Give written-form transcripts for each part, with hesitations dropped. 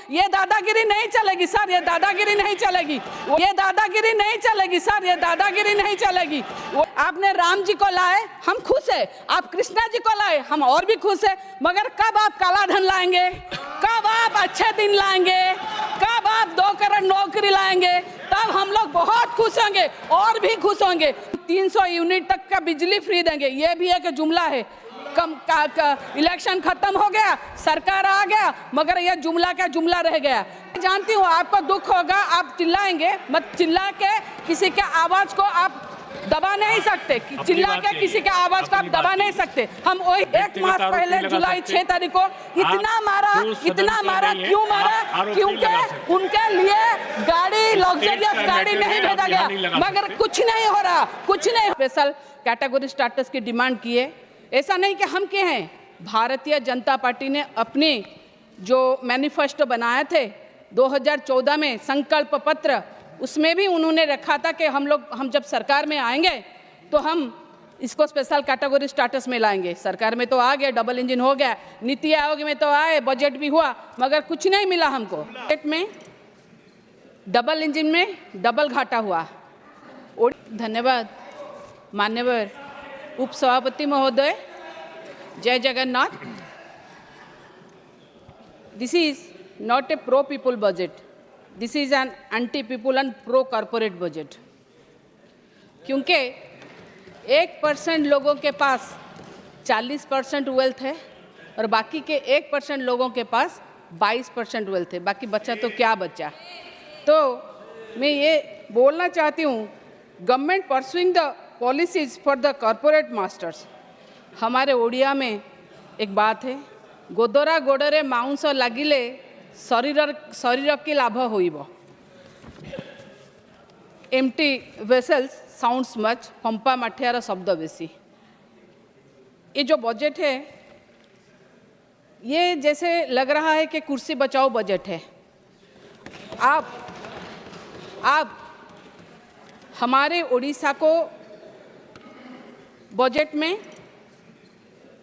ये दादागिरी नहीं चलेगी सर, ये दादागिरी नहीं चलेगी, ये दादागिरी नहीं चलेगी सर, ये दादागिरी नहीं चलेगी। आपने राम जी को लाए, हम खुश है, आप कृष्णा जी को लाए, हम और भी खुश है, मगर कब आप काला धन लाएंगे, कब आप अच्छे दिन लाएंगे, कब आप 2 करोड़ नौकरी लाएंगे, तब हम लोग बहुत खुश होंगे और भी खुश होंगे। 300 यूनिट तक का बिजली फ्री देंगे, ये भी एक जुमला है। इलेक्शन खत्म हो गया, सरकार आ गया, मगर यह जुमला का जुमला रह गया। जानती हूँ आपको दुख होगा, आप चिल्लाएंगे, मत चिल्ला के किसी के आवाज को आप दबा नहीं सकते, चिल्ला के किसी के आवाज को आप दबा नहीं सकते। हम वही 1 मास पहले जुलाई 6 तारीख को इतना मारा क्यों मारा? क्योंकि उनके लिए गाड़ी, लग्जरियस गाड़ी नहीं भेजा गया, मगर कुछ नहीं हो रहा, कुछ नहीं। स्पेशल कैटेगरी स्टेटस की डिमांड की है, ऐसा नहीं कि हम के हैं। भारतीय जनता पार्टी ने अपनी जो मैनिफेस्टो बनाए थे 2014 में, संकल्प पत्र, उसमें भी उन्होंने रखा था कि हम जब सरकार में आएंगे तो हम इसको स्पेशल कैटेगरी स्टेटस में लाएंगे। सरकार में तो आ गया, डबल इंजन हो गया, नीति आयोग में तो आए, बजट भी हुआ, मगर कुछ नहीं मिला हमको। बजट में डबल इंजन में डबल घाटा हुआ। धन्यवाद मान्यवर उपसभापति महोदय, जय Jagannath. This is not a pro people budget, this is an anti people and pro corporate budget. क्योंकि 1% लोगों के पास 40% वेल्थ है और बाकी के 1% लोगों के पास 22% वेल्थ है, बाकी बचा तो क्या बचा। तो मैं ये बोलना चाहती हूँ, government pursuing the policies for the corporate masters. हमारे ओडिया में एक बात है, गोदरा गोडरे माउंस लागिले शरीर की लाभ होइब। एम्प्टी वेसल्स साउंड्स मच, पंपा माठियार शब्द बेसी। ये जो बजट है, ये जैसे लग रहा है कि कुर्सी बचाओ बजट है। आप हमारे उड़ीसा को बजट में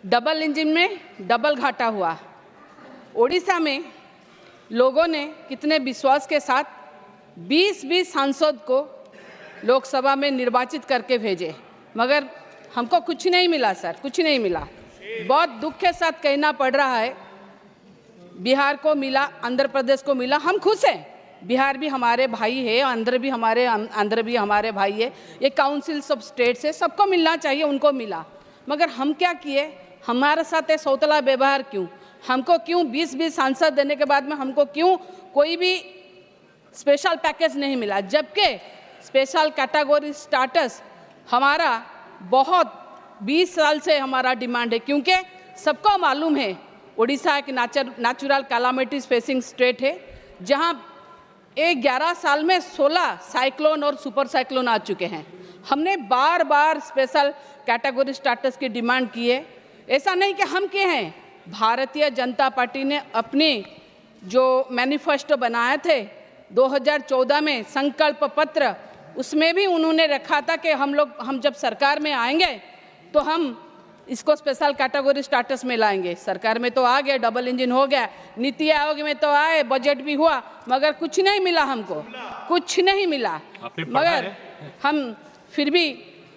डबल इंजन में डबल घाटा हुआ। ओडिशा में लोगों ने कितने विश्वास के साथ 20 सांसद को लोकसभा में निर्वाचित करके भेजे, मगर हमको कुछ नहीं मिला सर, कुछ नहीं मिला। बहुत दुख के साथ कहना पड़ रहा है, बिहार को मिला, आंध्र प्रदेश को मिला, हम खुश हैं। बिहार भी हमारे भाई है, आंध्र भी हमारे भाई है, ये काउंसिल्स ऑफ स्टेट्स है, सबको मिलना चाहिए, उनको मिला। मगर हम क्या किए, हमारे साथ ये सौतला व्यवहार क्यों? हमको क्यों 20 सांसद देने के बाद में हमको क्यों कोई भी स्पेशल पैकेज नहीं मिला? जबकि स्पेशल कैटेगरी स्टेटस हमारा बहुत 20 साल से हमारा डिमांड है। क्योंकि सबको मालूम है उड़ीसा एक नेचुरल कैलामिटीज फेसिंग स्टेट है, जहां 11 साल में 16 साइक्लोन और सुपर साइक्लोन आ चुके हैं। हमने बार बार स्पेशल कैटेगरी स्टेटस की डिमांड की है। ऐसा नहीं कि हम के हैं, भारतीय जनता पार्टी ने अपनी जो मैनिफेस्टो बनाए थे 2014 में, संकल्प पत्र, उसमें भी उन्होंने रखा था कि हम जब सरकार में आएंगे तो हम इसको स्पेशल कैटेगरी स्टेटस में लाएंगे। सरकार में तो आ गया, डबल इंजन हो गया, नीति आयोग में तो आए, बजट भी हुआ, मगर कुछ नहीं मिला हमको, कुछ नहीं मिला। मगर हम फिर भी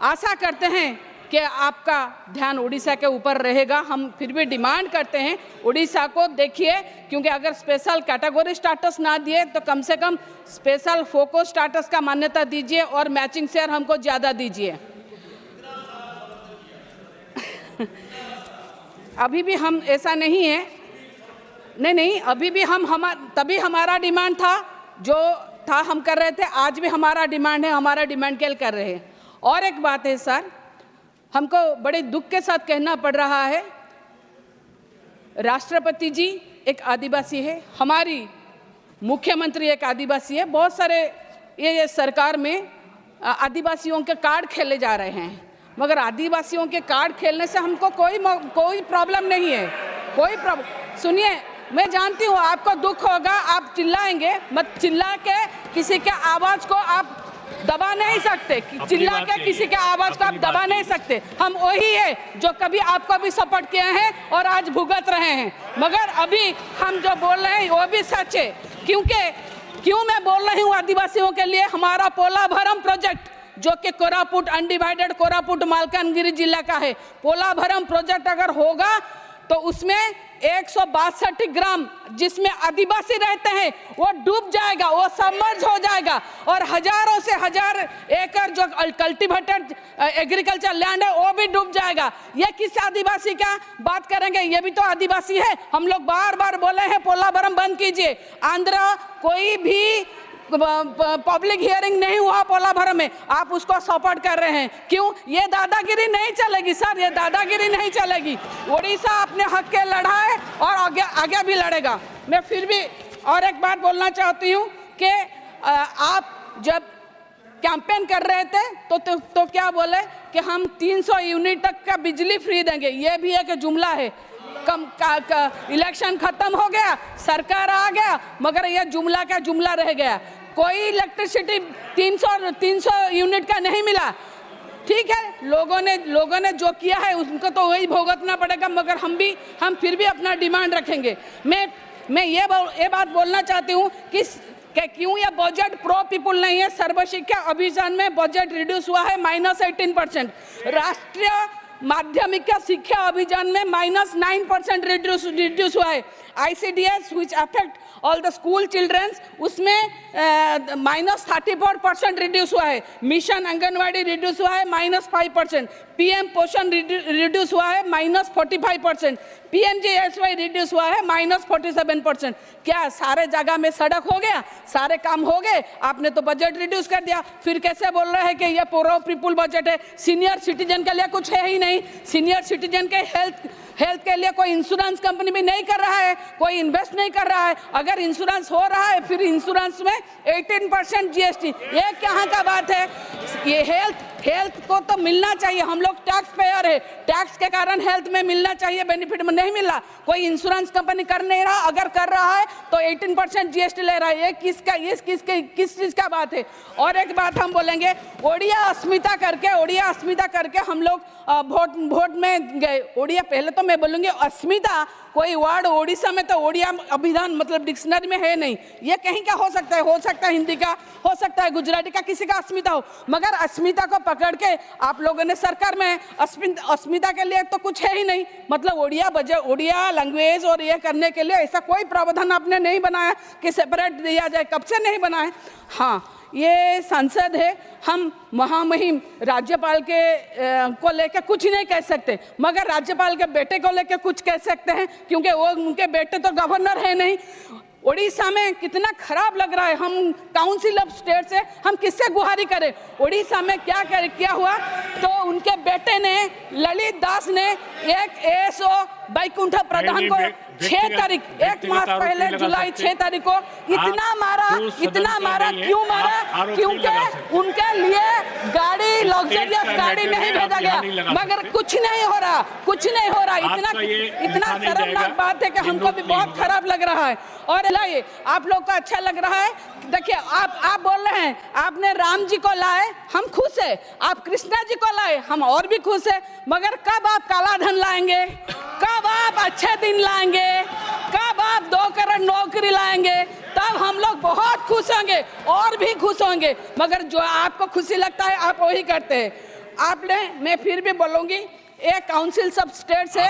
आशा करते हैं कि आपका ध्यान उड़ीसा के ऊपर रहेगा। हम फिर भी डिमांड करते हैं उड़ीसा को देखिए, क्योंकि अगर स्पेशल कैटेगरी स्टेटस ना दिए तो कम से कम स्पेशल फोकस स्टेटस का मान्यता दीजिए और मैचिंग शेयर हमको ज़्यादा दीजिए। अभी भी हम ऐसा नहीं है, नहीं, अभी भी तभी हमारा डिमांड था, जो था हम कर रहे थे, आज भी हमारा डिमांड है, हमारा डिमांड क्या कर रहे हैं। और एक बात है सर, हमको बड़े दुख के साथ कहना पड़ रहा है, राष्ट्रपति जी एक आदिवासी है, हमारी मुख्यमंत्री एक आदिवासी है, बहुत सारे ये सरकार में आदिवासियों के कार्ड खेले जा रहे हैं, मगर आदिवासियों के कार्ड खेलने से हमको कोई प्रॉब्लम नहीं है, कोई प्रॉब्लम। सुनिए, मैं जानती हूँ आपको दुख होगा, आप चिल्लाएंगे, मत चिल्ला के किसी के आवाज़ को आप दबा नहीं सकते, चिल्ला के किसी के आवाज को आप दबा नहीं सकते। हम वही है जो कभी आपको भी सपोर्ट किए हैं और आज भुगत रहे हैं, मगर अभी हम जो बोल रहे हैं वो भी सच है। क्यों मैं बोल रही हूँ आदिवासियों के लिए, हमारा पोलाभरम प्रोजेक्ट जो कि कोरापुट अनडिवाइडेड कोरापुट मालकानगिरी जिला का है, पोलाभरम प्रोजेक्ट अगर होगा तो उसमें 162 ग्राम जिसमें आदिवासी रहते हैं वो डूब जाएगा, वो सबमर्ज हो जाएगा, और हजारों से हजार एकड़ जो कल्टीवेटेड एग्रीकल्चर लैंड है वो भी डूब जाएगा। ये किस आदिवासी का बात करेंगे? ये भी तो आदिवासी है। हम लोग बार बार बोले हैं पोलाभरम बंद कीजिए। आंध्र कोई भी पब्लिक हियरिंग नहीं हुआ पोलाभरम में, आप उसको सपोर्ट कर रहे हैं। क्यों? ये दादागिरी नहीं चलेगी सर, ये दादागिरी नहीं चलेगी। उड़ीसा अपने हक के लड़ा है और आगे भी लड़ेगा। मैं फिर भी और एक बात बोलना चाहती हूँ कि आप जब कैंपेन कर रहे थे तो क्या बोले कि हम 300 यूनिट तक का बिजली फ्री देंगे। ये भी एक जुमला है। इलेक्शन खत्म हो गया, सरकार आ गया, मगर यह जुमला का जुमला रह गया। कोई इलेक्ट्रिसिटी 300 यूनिट का नहीं मिला। ठीक है, लोगों ने जो किया है उनको तो वही भुगतना पड़ेगा, मगर हम फिर भी अपना डिमांड रखेंगे। मैं ये बात बोलना चाहती हूँ कि क्यों यह बजट प्रो पीपुल नहीं है। सर्व शिक्षा अभियान में बजट रिड्यूस हुआ है -18%। राष्ट्रीय माध्यमिक शिक्षा अभियान में -9% रिड्यूस हुआ है। ICDS which affect all the school children उसमें -34% रिड्यूस हुआ है। मिशन आंगनवाड़ी रिड्यूस हुआ है -5%। PM पोषण रिड्यूस हुआ है -45%। PMGSY रिड्यूस हुआ है -47%। क्या सारे जगह में सड़क हो गया, सारे काम हो गए? आपने तो बजट रिड्यूस कर दिया, फिर कैसे बोल रहे हैं कि ये प्रो पीपुल बजट है? सीनियर सिटीजन के लिए कुछ है ही नहीं। सीनियर सिटीजन के हेल्थ के लिए कोई इंश्योरेंस कंपनी भी नहीं कर रहा है, कोई इन्वेस्ट नहीं कर रहा है। अगर इंश्योरेंस हो रहा है फिर इंश्योरेंस में 18% GST, ये कहाँ का बात है? ये हेल्थ को तो मिलना चाहिए। हम लोग टैक्स पेयर है, टैक्स के कारण हेल्थ में मिलना चाहिए, बेनिफिट में नहीं मिल रहा। कोई इंश्योरेंस कंपनी कर नहीं रहा, अगर कर रहा है तो 18% GST ले रहा है। ये किस चीज़ का बात है? और एक बात हम बोलेंगे, ओडिया अस्मिता करके हम लोग वोट में गए। ओडिया, पहले तो मैं बोलूँगी अस्मिता कोई वर्ड ओडिशा में तो ओडिया अभिधान मतलब डिक्शनरी में है नहीं। ये कहीं का हो सकता है हिंदी का, हो सकता है गुजराती का, किसी का अस्मिता हो, मगर अस्मिता को पकड़ के आप लोगों ने सरकार में अस्मिता के लिए तो कुछ है ही नहीं। मतलब ओडिया लैंग्वेज और ये करने के लिए ऐसा कोई प्रावधान आपने नहीं बनाया कि सेपरेट दिया जाए, कब से नहीं बनाया। हाँ, ये संसद है, हम महामहिम राज्यपाल के को लेकर कुछ नहीं कह सकते, मगर राज्यपाल के बेटे को लेकर कुछ कह सकते हैं, क्योंकि वो उनके बेटे तो गवर्नर है नहीं। उड़ीसा में कितना खराब लग रहा है। हम काउंसिल ऑफ स्टेट से हम किससे गुहारी करें? उड़ीसा में क्या हुआ तो उनके बेटे ने, ललित दास ने एक ASO बैकुंठ प्रधान को 6 तारीख, 1 मास पहले जुलाई 6 तारीख को इतना मारा। क्यों मारा? क्योंकि उनके लिए गाड़ी, लग्जरियस गाड़ी नहीं भेजा गया, मगर कुछ नहीं हो रहा। इतना शर्मनाक बात है कि हमको भी बहुत खराब लग रहा है। और लाइए, आप लोग को अच्छा लग रहा है? देखिए, आप बोल रहे हैं आपने राम जी को लाए, हम खुश है। आप कृष्णा जी को लाए, हम और भी खुश है। मगर कब आप काला धन लाएंगे? कब आप अच्छे दिन लाएंगे? कब आप 2 करोड़ नौकरी लाएंगे? तब हम लोग बहुत खुश होंगे और भी खुश होंगे। मगर जो आपको खुशी लगता है आप वही करते हैं। मैं फिर भी बोलूंगी, एक काउंसिल ऑफ स्टेट से